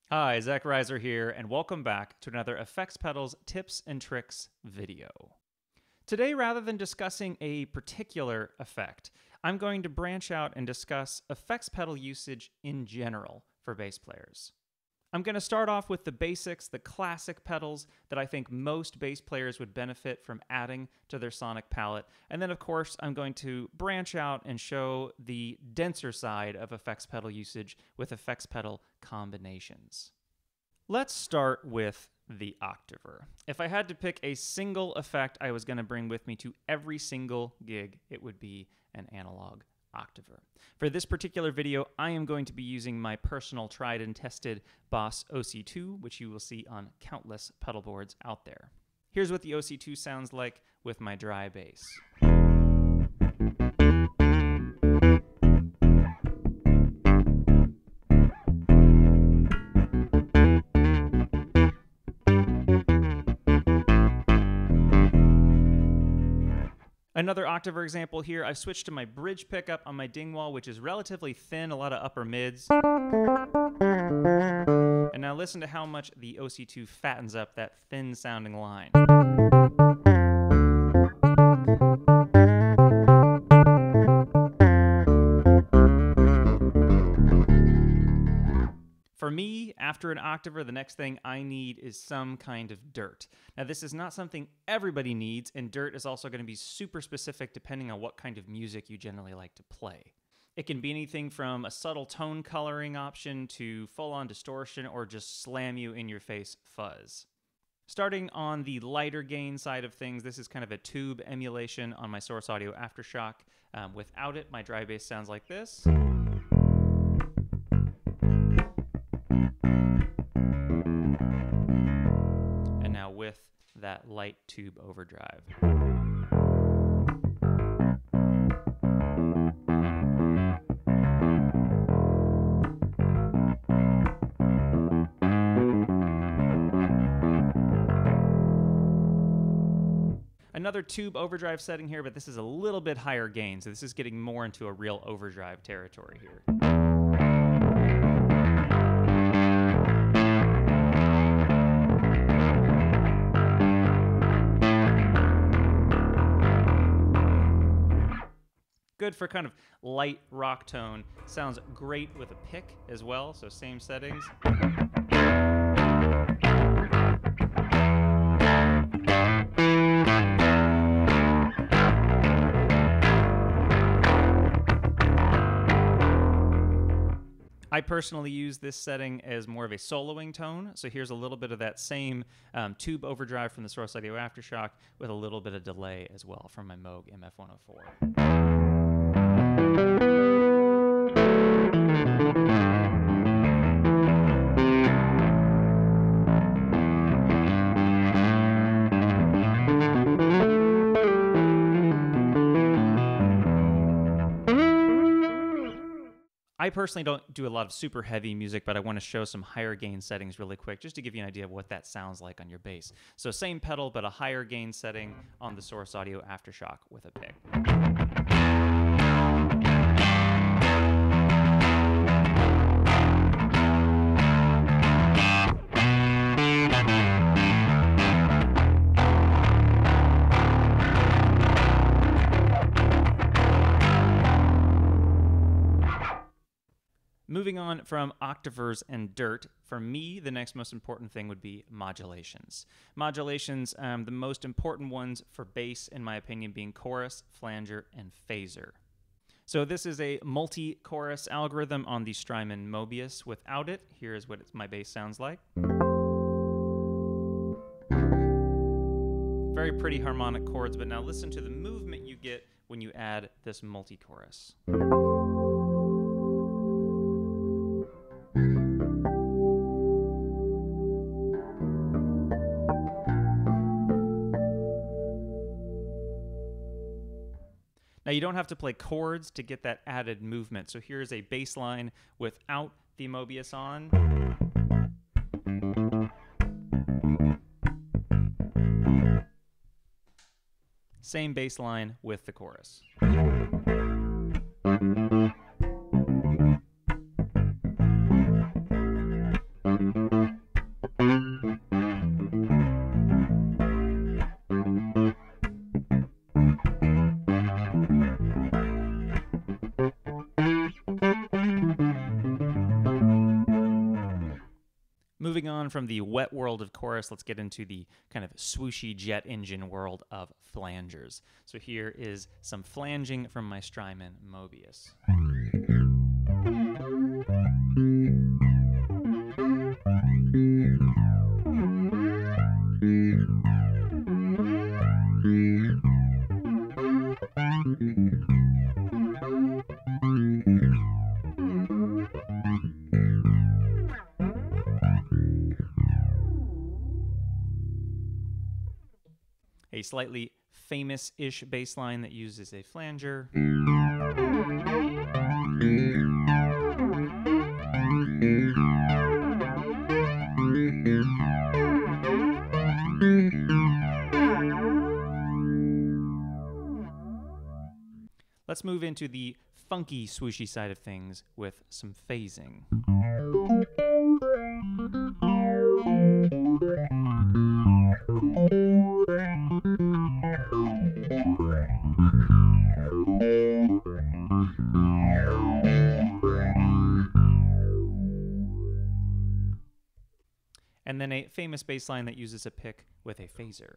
Hi, Zach Reiser here, and welcome back to another Effects Pedals Tips and Tricks video. Today, rather than discussing a particular effect, I'm going to branch out and discuss effects pedal usage in general for bass players. I'm going to start off with the basics, the classic pedals that I think most bass players would benefit from adding to their sonic palette. And then, of course, I'm going to branch out and show the denser side of effects pedal usage with effects pedal combinations. Let's start with the octaver. If I had to pick a single effect I was going to bring with me to every single gig, it would be an analog octaver. For this particular video, I am going to be using my personal tried and tested Boss OC2, which you will see on countless pedal boards out there. Here's what the OC2 sounds like with my dry bass. Another octaver example here, I've switched to my bridge pickup on my dingwall, which is relatively thin, a lot of upper mids. And now listen to how much the OC2 fattens up that thin sounding line. For me, after an octaver, the next thing I need is some kind of dirt. Now, this is not something everybody needs, and dirt is also going to be super specific depending on what kind of music you generally like to play. It can be anything from a subtle tone coloring option to full-on distortion or just slam you in your face fuzz. Starting on the lighter gain side of things, this is kind of a tube emulation on my Source Audio Aftershock. Without it, my dry bass sounds like this. With that light tube overdrive. Another tube overdrive setting here, but this is a little bit higher gain, so this is getting more into a real overdrive territory here. Good for kind of light rock tone. Sounds great with a pick as well, so same settings. I personally use this setting as more of a soloing tone, so here's a little bit of that same tube overdrive from the Source Audio Aftershock with a little bit of delay as well from my Moog MF-104. I personally don't do a lot of super heavy music, but I want to show some higher gain settings really quick, just to give you an idea of what that sounds like on your bass. So same pedal, but a higher gain setting on the Source Audio Aftershock with a pick. Moving on from octavers and dirt, for me, the next most important thing would be modulations. Modulations, the most important ones for bass, in my opinion, being chorus, flanger, and phaser. So this is a multi-chorus algorithm on the Strymon Mobius. Without it, here's what my bass sounds like. Very pretty harmonic chords, but now listen to the movement you get when you add this multi-chorus. Now, you don't have to play chords to get that added movement. So here's a bass line without the Mobius on. Same bass line with the chorus. Now on from the wet world of chorus, let's get into the kind of swooshy jet engine world of flangers. So here is some flanging from my Strymon Mobius. A slightly famous-ish bass line that uses a flanger. Let's move into the funky, swooshy side of things with some phasing. And then a famous bass line that uses a pick with a phaser.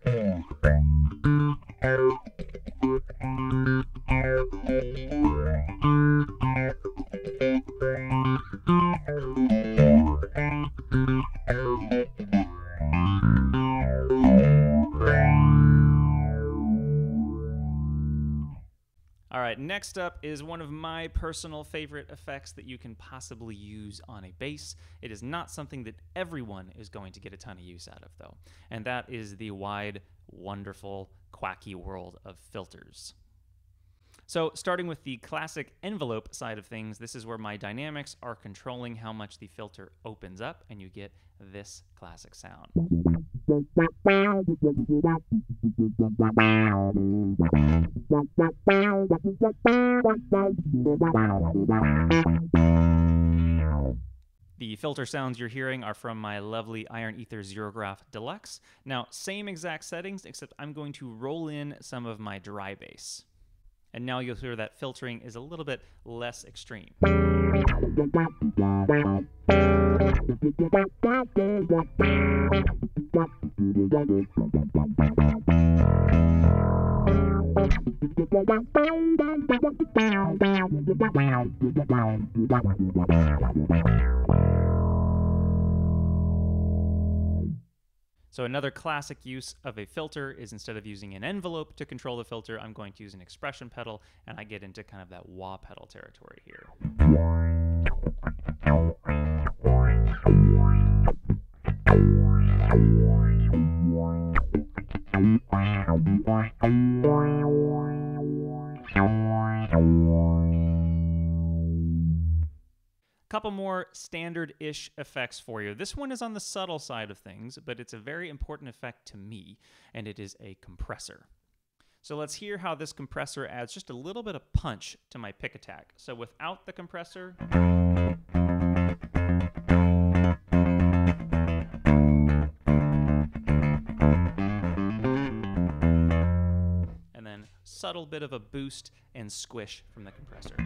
All right, next up is one of my personal favorite effects that you can possibly use on a bass. It is not something that everyone is going to get a ton of use out of, though, and that is the wide, wonderful, quacky world of filters. So starting with the classic envelope side of things, this is where my dynamics are controlling how much the filter opens up, and you get this classic sound. The filter sounds you're hearing are from my lovely Iron Ether Zerograph Deluxe. Now, same exact settings, except I'm going to roll in some of my dry bass. And now you'll hear that filtering is a little bit less extreme. So another classic use of a filter is instead of using an envelope to control the filter, I'm going to use an expression pedal, and I get into kind of that wah pedal territory here. Couple more standard-ish effects for you. This one is on the subtle side of things, but it's a very important effect to me, and it is a compressor. So let's hear how this compressor adds just a little bit of punch to my pick attack. So without the compressor, and then subtle bit of a boost and squish from the compressor.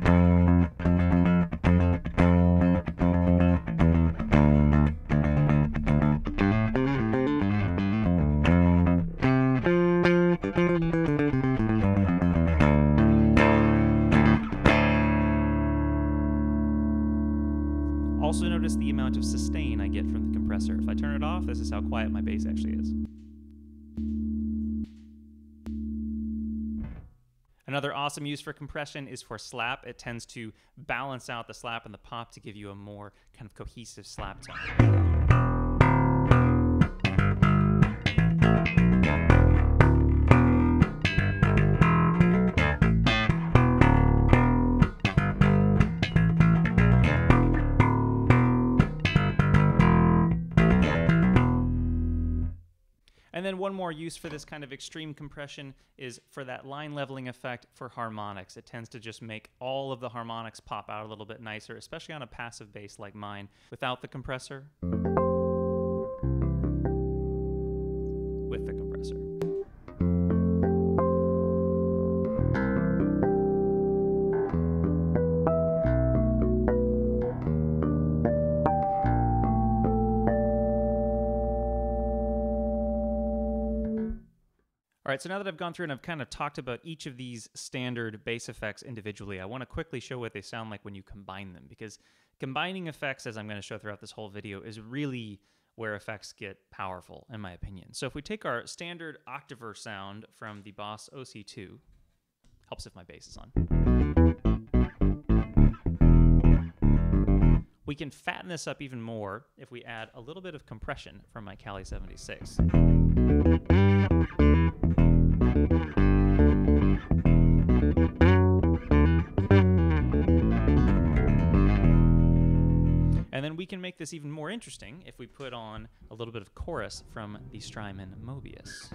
Also notice the amount of sustain I get from the compressor. If I turn it off, this is how quiet my bass actually is. Another awesome use for compression is for slap. It tends to balance out the slap and the pop to give you a more kind of cohesive slap tone. And then one more use for this kind of extreme compression is for that line leveling effect for harmonics. It tends to just make all of the harmonics pop out a little bit nicer, especially on a passive bass like mine without the compressor. With the compressor. right, so now that I've gone through and I've kind of talked about each of these standard bass effects individually, I want to quickly show what they sound like when you combine them, because combining effects, as I'm going to show throughout this whole video, is really where effects get powerful, in my opinion. So if we take our standard octaver sound from the Boss OC2, helps if my bass is on, we can fatten this up even more if we add a little bit of compression from my Cali 76. And then we can make this even more interesting if we put on a little bit of chorus from the Strymon Mobius.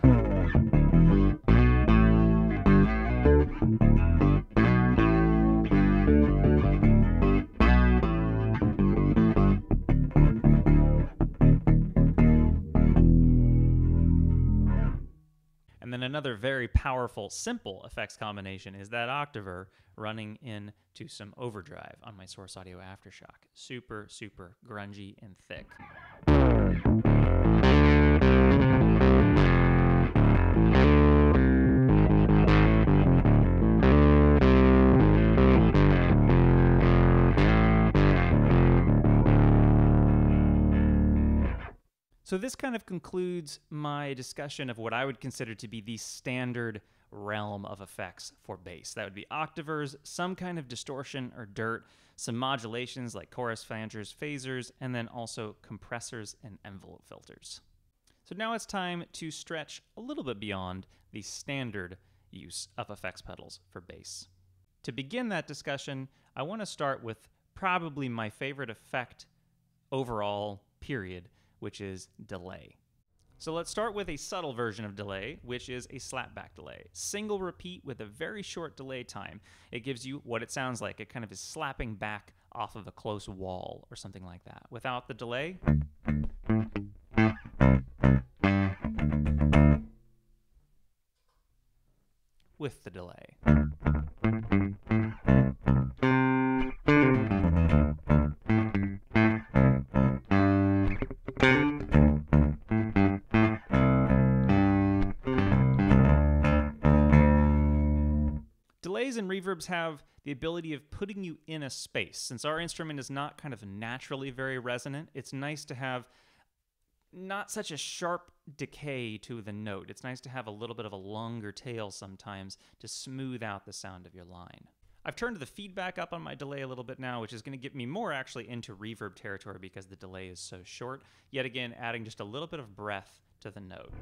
And then another very powerful, simple effects combination is that octaver running into some overdrive on my Source Audio Aftershock. Super, super grungy and thick. So this kind of concludes my discussion of what I would consider to be the standard realm of effects for bass. That would be octavers, some kind of distortion or dirt, some modulations like chorus flangers, phasers, and then also compressors and envelope filters. So now it's time to stretch a little bit beyond the standard use of effects pedals for bass. To begin that discussion, I want to start with probably my favorite effect overall, period, which is delay. So let's start with a subtle version of delay, which is a slapback delay. Single repeat with a very short delay time. It gives you what it sounds like. It kind of is slapping back off of a close wall or something like that. Without the delay, with the delay. Delays and reverbs have the ability of putting you in a space. Since our instrument is not kind of naturally very resonant, it's nice to have not such a sharp decay to the note. It's nice to have a little bit of a longer tail sometimes to smooth out the sound of your line. I've turned the feedback up on my delay a little bit now, which is going to get me more actually into reverb territory because the delay is so short. Yet again, adding just a little bit of breath to the note.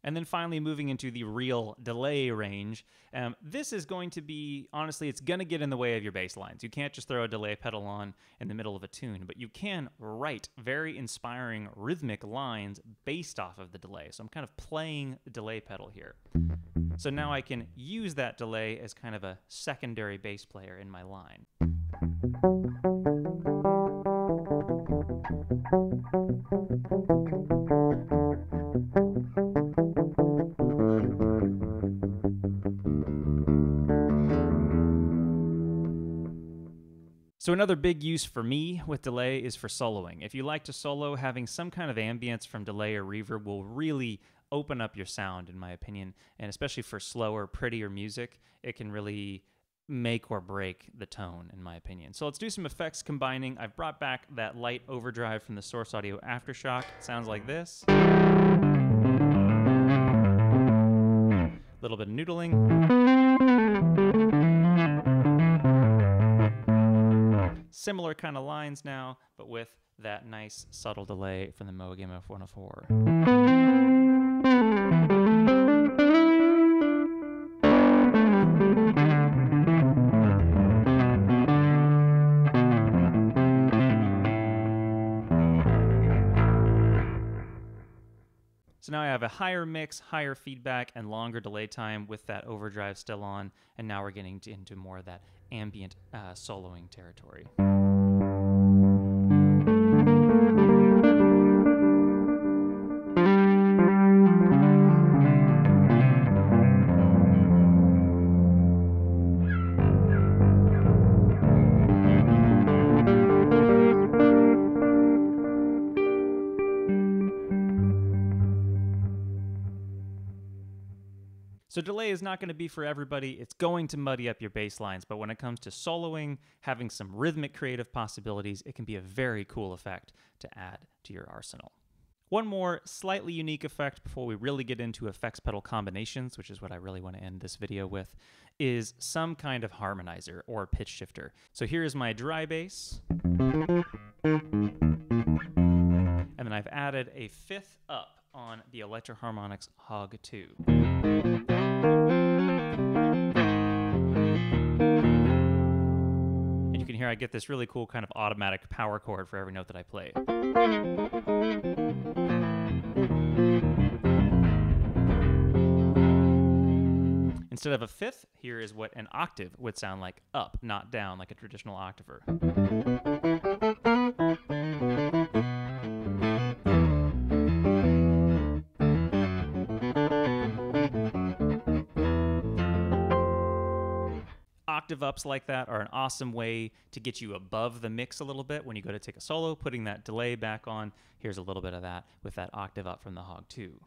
And then finally moving into the real delay range. This is going to be, honestly, it's going to get in the way of your bass lines. You can't just throw a delay pedal on in the middle of a tune, but you can write very inspiring rhythmic lines based off of the delay. So I'm kind of playing the delay pedal here. So now I can use that delay as kind of a secondary bass player in my line. So another big use for me with delay is for soloing. If you like to solo, having some kind of ambience from delay or reverb will really open up your sound, in my opinion, and especially for slower, prettier music, it can really make or break the tone, in my opinion. So let's do some effects combining. I've brought back that light overdrive from the Source Audio Aftershock. It sounds like this. A little bit of noodling. Similar kind of lines now, but with that nice subtle delay from the Moog MF-104. So now I have a higher mix, higher feedback, and longer delay time with that overdrive still on, and now we're getting into more of that ambient soloing territory. So delay is not going to be for everybody. It's going to muddy up your bass lines, but when it comes to soloing, having some rhythmic creative possibilities, it can be a very cool effect to add to your arsenal. One more slightly unique effect before we really get into effects pedal combinations, which is what I really want to end this video with, is some kind of harmonizer or pitch shifter. So here's my dry bass. And then I've added a fifth up on the Electro-Harmonix Hog 2. And you can hear I get this really cool kind of automatic power chord for every note that I play. Instead of a fifth, here is what an octave would sound like up, not down like a traditional octaver. Octave ups like that are an awesome way to get you above the mix a little bit when you go to take a solo, putting that delay back on. Here's a little bit of that with that octave up from the Hog 2.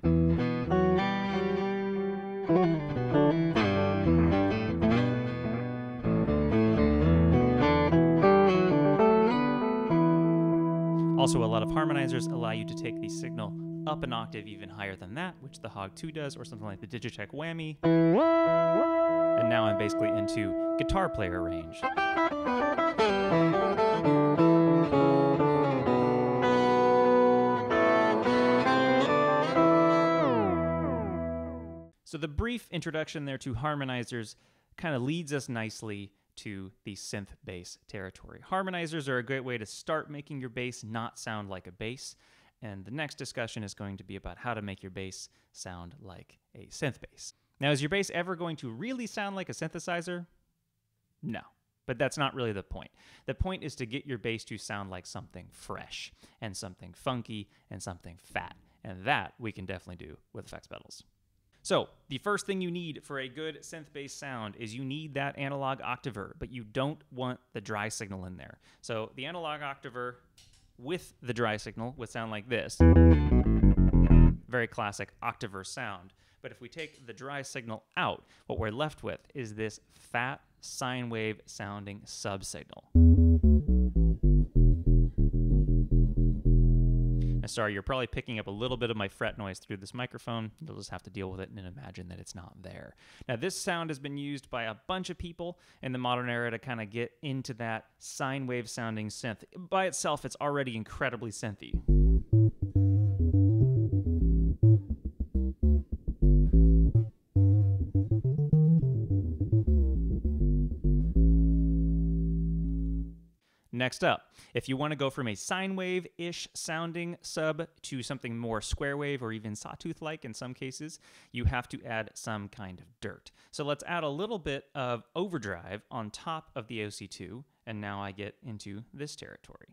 Also, a lot of harmonizers allow you to take the signal up an octave even higher than that, which the Hog 2 does, or something like the Digitech Whammy. And now I'm basically into guitar player range. So the brief introduction there to harmonizers kind of leads us nicely to the synth bass territory. Harmonizers are a great way to start making your bass not sound like a bass, and the next discussion is going to be about how to make your bass sound like a synth bass. Now, is your bass ever going to really sound like a synthesizer? No, but that's not really the point. The point is to get your bass to sound like something fresh and something funky and something fat, and that we can definitely do with effects pedals. So the first thing you need for a good synth bass sound is you need that analog octaver, but you don't want the dry signal in there. So the analog octaver with the dry signal would sound like this. Very classic octaver sound. But if we take the dry signal out, what we're left with is this fat sine wave sounding subsignal. Sorry, you're probably picking up a little bit of my fret noise through this microphone. You'll just have to deal with it and imagine that it's not there. Now, this sound has been used by a bunch of people in the modern era to kind of get into that sine wave sounding synth. By itself, it's already incredibly synthy. Next up, if you want to go from a sine wave-ish sounding sub to something more square wave or even sawtooth-like in some cases, you have to add some kind of dirt. So let's add a little bit of overdrive on top of the OC2, and now I get into this territory.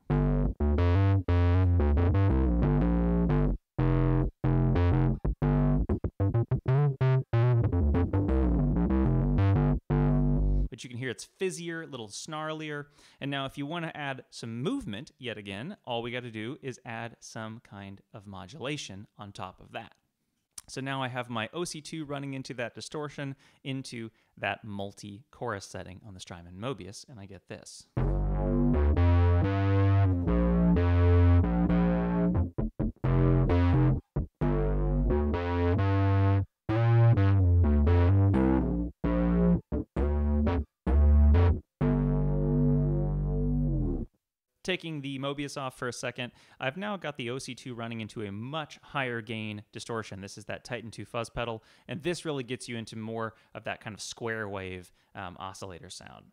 But you can hear it's fizzier, a little snarlier. And now if you want to add some movement, yet again, all we got to do is add some kind of modulation on top of that. So now I have my OC2 running into that distortion, into that multi-chorus setting on the Strymon Mobius, and I get this. Taking the Mobius off for a second, I've now got the OC2 running into a much higher gain distortion. This is that Titan 2 fuzz pedal, and this really gets you into more of that kind of square wave oscillator sound.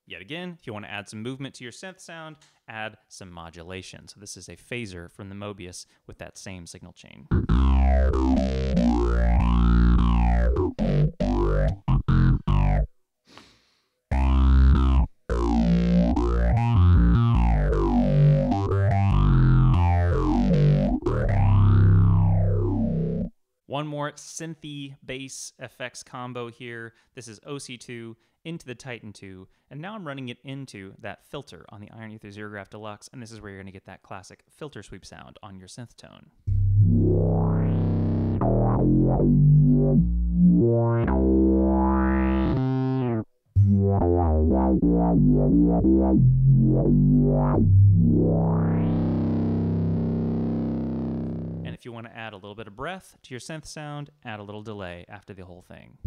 Yet again, if you want to add some movement to your synth sound, add some modulation. So this is a phaser from the Mobius with that same signal chain. One more synthy bass effects combo here. This is OC2 into the Titan 2, and now I'm running it into that filter on the Iron Ether Xerograph Deluxe, and this is where you're going to get that classic filter sweep sound on your synth tone. And if you want to add a little bit of breath to your synth sound, add a little delay after the whole thing.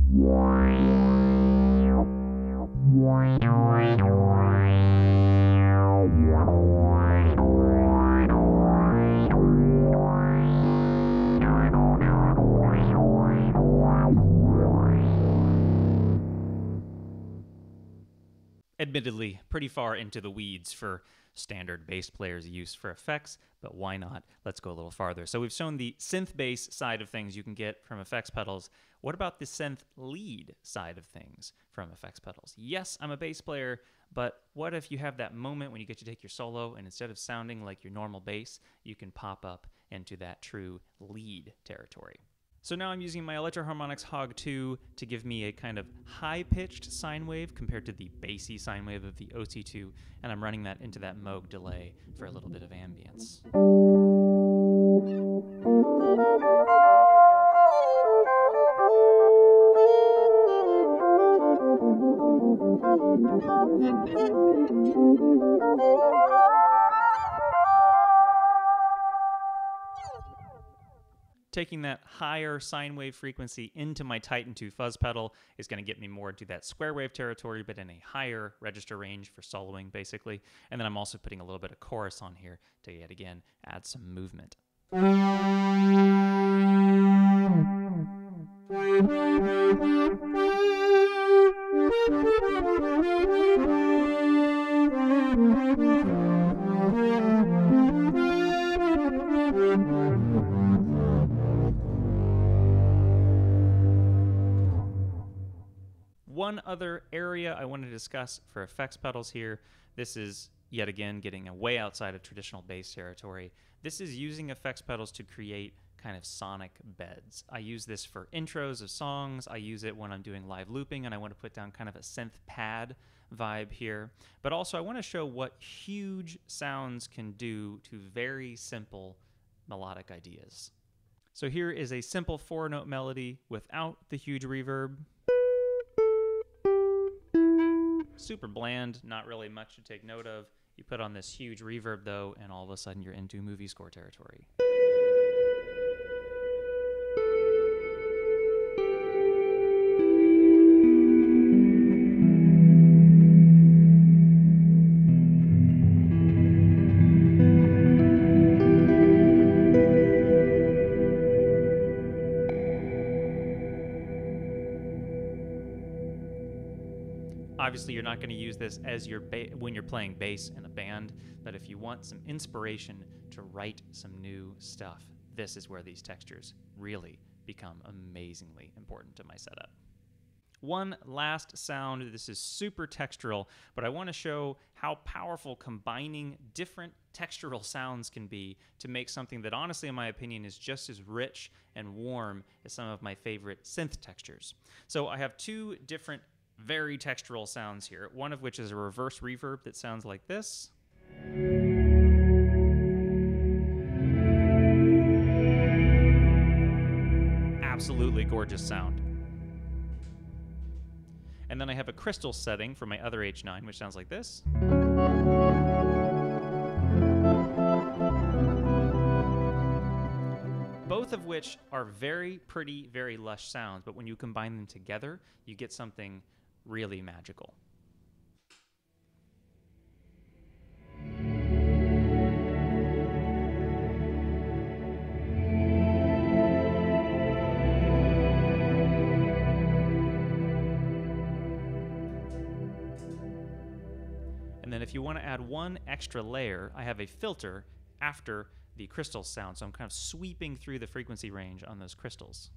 Admittedly, pretty far into the weeds for standard bass players' use for effects, but why not? Let's go a little farther. So we've shown the synth bass side of things you can get from effects pedals. What about the synth lead side of things from effects pedals? Yes, I'm a bass player, but what if you have that moment when you get to take your solo and instead of sounding like your normal bass, you can pop up into that true lead territory? So now I'm using my Electro-Harmonix Hog 2 to give me a kind of high-pitched sine wave compared to the bassy sine wave of the OC2, and I'm running that into that Moog delay for a little bit of ambience. Taking that higher sine wave frequency into my Titan 2 fuzz pedal is going to get me more into that square wave territory, but in a higher register range for soloing, basically. And then I'm also putting a little bit of chorus on here to, yet again, add some movement. One other area I want to discuss for effects pedals here, this is yet again getting way outside of traditional bass territory. This is using effects pedals to create kind of sonic beds. I use this for intros of songs. I use it when I'm doing live looping and I want to put down kind of a synth pad vibe here. But also I want to show what huge sounds can do to very simple melodic ideas. So here is a simple 4-note melody without the huge reverb. Super bland, not really much to take note of. You put on this huge reverb though, and all of a sudden you're into movie score territory. Obviously, you're not going to use this as your when you're playing bass in a band, but if you want some inspiration to write some new stuff, this is where these textures really become amazingly important to my setup. One last sound, this is super textural, but I want to show how powerful combining different textural sounds can be to make something that honestly, in my opinion, is just as rich and warm as some of my favorite synth textures. So I have two different very textural sounds here, one of which is a reverse reverb that sounds like this. Absolutely gorgeous sound. And then I have a crystal setting for my other H9, which sounds like this. Both of which are very pretty, very lush sounds, but when you combine them together, you get something really magical. And then if you want to add one extra layer, I have a filter after the crystal sound, so I'm kind of sweeping through the frequency range on those crystals.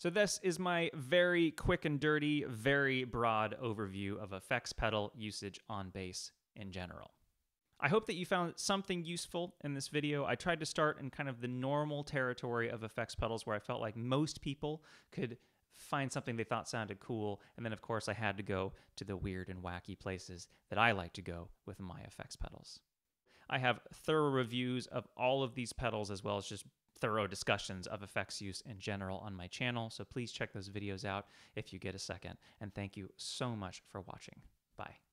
So this is my very quick and dirty, very broad overview of effects pedal usage on bass in general. I hope that you found something useful in this video. I tried to start in kind of the normal territory of effects pedals where I felt like most people could find something they thought sounded cool, and then of course I had to go to the weird and wacky places that I like to go with my effects pedals. I have thorough reviews of all of these pedals as well as just thorough discussions of effects use in general on my channel, so please check those videos out if you get a second, and thank you so much for watching. Bye.